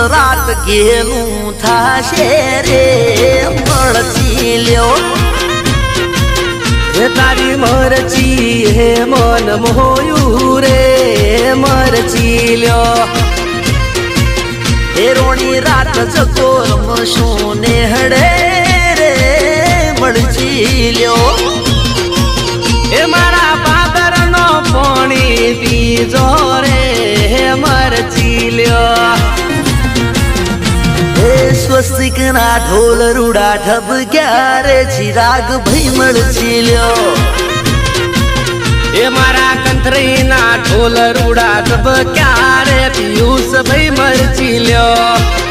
રાત ગેલું થાશે રે મળતી લ્યો હે તારી મરચી હે મન મોયું રે મરચી લ્યો એ રોણી રાત જકોર મશું ને હડે રે મળતી લ્યો એ મારા પાદર નો પાણી પીજો રે મરચી લ્યો એ સ્વસ્તિક ના ઢોલ રૂડા ઢબ ક્યારે ચિરાગ ભાઈ મળતી લ્યો એ મારા કંથરી ના ઢોલ રૂડા ઢબ ક્યારે પિયુષ ભાઈ મરચી લ્યો